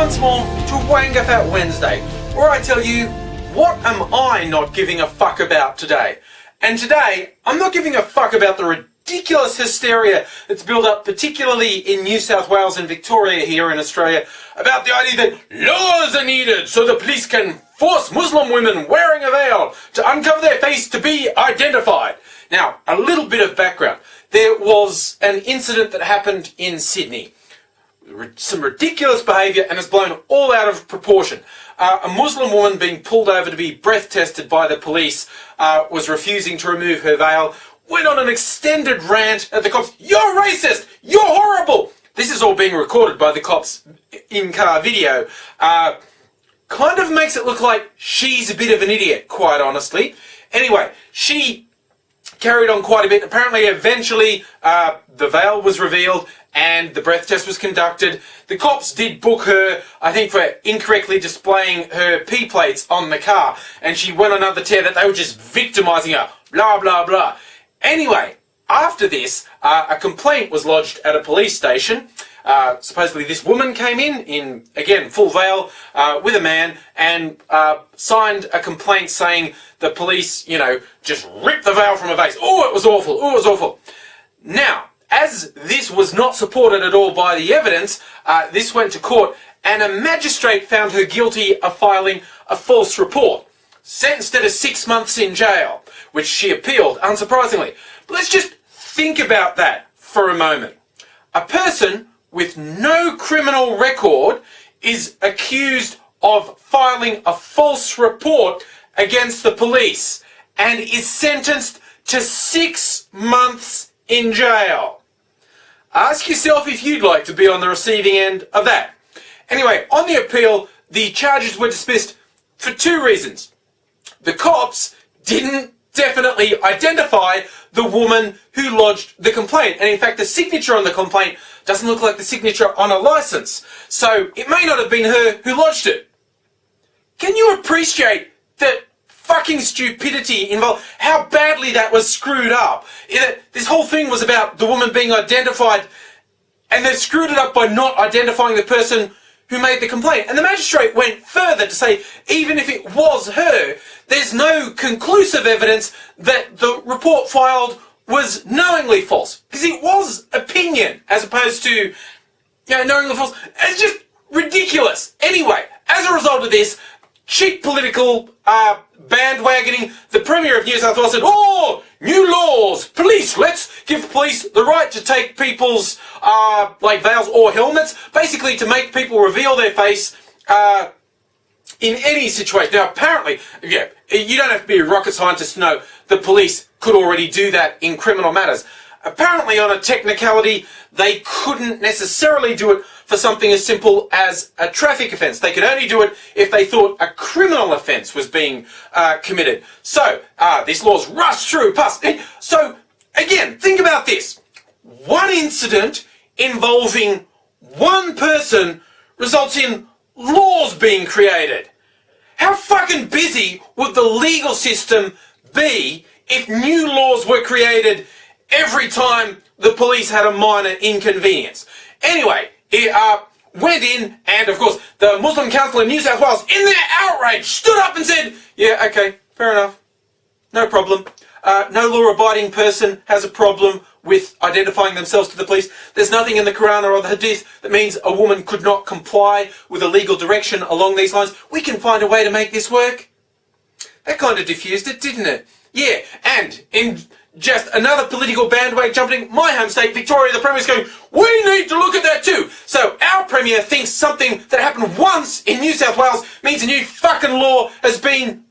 once more to WAINGAFAT Wednesday, where I tell you, what am I not giving a fuck about today? And today, I'm not giving a fuck about the ridiculous hysteria that's built up, particularly in New South Wales and Victoria here in Australia, about the idea that laws are needed so the police can force Muslim women wearing a veil to uncover their face to be identified. Now, a little bit of background. There was an incident that happened in Sydney. Some ridiculous behaviour, and it's blown all out of proportion. A Muslim woman being pulled over to be breath tested by the police was refusing to remove her veil, went on an extended rant at the cops. You're racist! You're horrible! This is all being recorded by the cops in-car video. Kind of makes it look like she's a bit of an idiot, quite honestly. Anyway, she carried on quite a bit. Apparently, eventually, the veil was revealed and the breath test was conducted. The cops did book her, I think, for incorrectly displaying her P plates on the car, and she went on another tear that they were just victimising her, blah, blah, blah. Anyway, after this, a complaint was lodged at a police station. Supposedly this woman came in again, full veil, with a man, and signed a complaint saying the police, just ripped the veil from her face. Oh, it was awful. Oh, it was awful. Now, as this was not supported at all by the evidence, this went to court, and a magistrate found her guilty of filing a false report. Sentenced her to 6 months in jail, which she appealed, unsurprisingly. But let's just think about that for a moment. A person with no criminal record is accused of filing a false report against the police and is sentenced to 6 months in jail. Ask yourself if you'd like to be on the receiving end of that. Anyway, on the appeal, the charges were dismissed for 2 reasons. The cops didn't definitely identify the woman who lodged the complaint. And in fact, the signature on the complaint doesn't look like the signature on a license. So it may not have been her who lodged it. Can you appreciate that fucking stupidity involved? How badly that was screwed up. This whole thing was about the woman being identified, and they screwed it up by not identifying the person who made the complaint. And the magistrate went further to say, even if it was her, there's no conclusive evidence that the report filed was knowingly false. Because it was opinion, as opposed to, knowingly false. It's just ridiculous. Anyway, as a result of this cheap political bandwagoning, the Premier of New South Wales said, oh, new laws, police, let's give police the right to take people's veils or helmets, basically to make people reveal their face in any situation. Now, apparently, you don't have to be a rocket scientist to know the police could already do that in criminal matters. Apparently, on a technicality, they couldn't necessarily do it for something as simple as a traffic offence. They could only do it if they thought a criminal offence was being committed. So, this law's rushed through, past. So, again, think about this. One incident involving one person results in laws being created. How fucking busy would the legal system be if new laws were created every time the police had a minor inconvenience? Anyway, it went in, and of course, the Muslim Council of New South Wales, in their outrage, stood up and said, yeah, okay, fair enough, no problem. No law-abiding person has a problem with identifying themselves to the police. There's nothing in the Quran or the Hadith that means a woman could not comply with a legal direction along these lines. We can find a way to make this work. That kind of diffused it, didn't it? Yeah, and in just another political bandwagon jumping, my home state, Victoria, the Premier's going, we need to look at that too. So our Premier thinks something that happened once in New South Wales means a new fucking law has been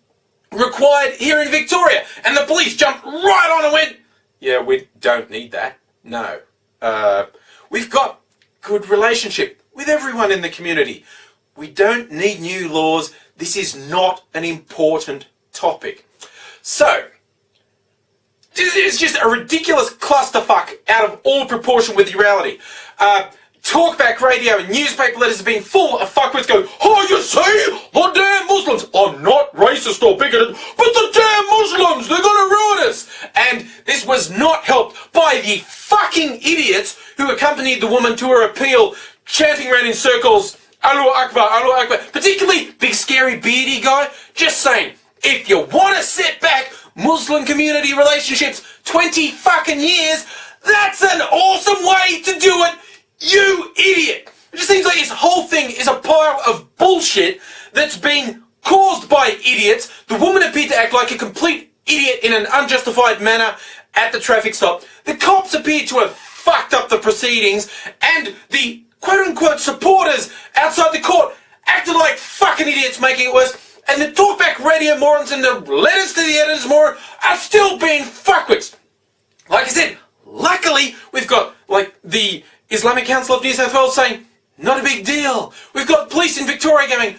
required here in Victoria. And the police jumped right on and went, yeah, we don't need that. No. We've got good relationship with everyone in the community. We don't need new laws. This is not an important topic. So, it's just a ridiculous clusterfuck out of all proportion with reality. Talkback radio and newspaper letters have been full of fuckwits going, oh, you see, the damn Muslims. I'm not racist or bigoted, but the damn Muslims, they're going to ruin us. And this was not helped by the fucking idiots who accompanied the woman to her appeal, chanting around in circles, Allahu Akbar, Allahu Akbar. Particularly big scary beardy guy. Just saying, if you want to sit back Muslim community relationships 20 fucking years, that's an awesome way to do it, you idiot. It just seems like this whole thing is a pile of bullshit that's been caused by idiots. The woman appeared to act like a complete idiot in an unjustified manner at the traffic stop. The cops appear to have fucked up the proceedings, and the quote-unquote supporters outside the court acted like fucking idiots, making it worse. And the talkback radio morons and the letters to the editors moron are still being fuckwits. Like I said, luckily we've got like the Islamic Council of New South Wales saying, not a big deal. We've got police in Victoria going,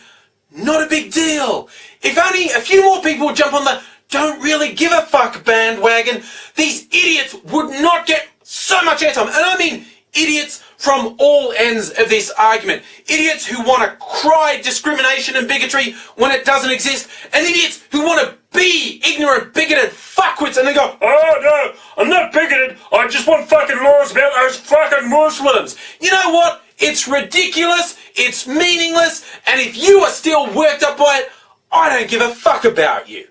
not a big deal. If only a few more people jump on the don't really give a fuck bandwagon, these idiots would not get so much airtime. And I mean idiots from all ends of this argument. Idiots who want to cry discrimination and bigotry when it doesn't exist, and idiots who want to be ignorant, bigoted fuckwits and then go, oh no, I'm not bigoted, I just want fucking laws about those fucking Muslims. You know what? It's ridiculous, it's meaningless, and if you are still worked up by it, I don't give a fuck about you.